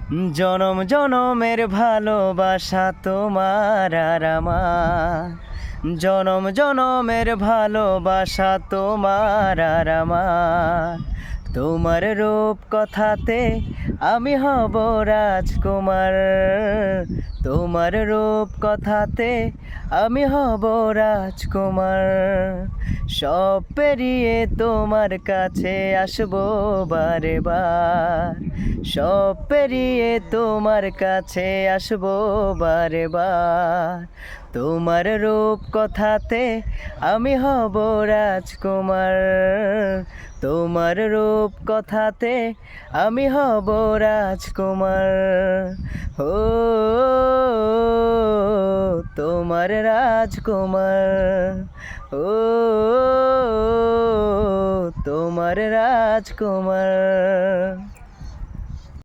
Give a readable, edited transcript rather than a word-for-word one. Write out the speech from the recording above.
জনম জনমের ভালোবাসা তোমার আর আমার, জনম জনমের ভালোবাসা তোমার আর আমার। তোমার রূপ কথাতে আমি হব রাজকুমার, তোমার রূপ কথাতে আমি হব রাজকুমার। সব পেরিয়ে তোমার কাছে আসবো বারে বার, সব পেরিয়ে তোমার কাছে আসবো বারে বার। তোমার রূপ কথাতে আমি হব রাজকুমার, তোমার রূপ কথাতে আমি হব রাজকুমার। ও তোমার রাজকুমার, ও তোমার রাজকুমার।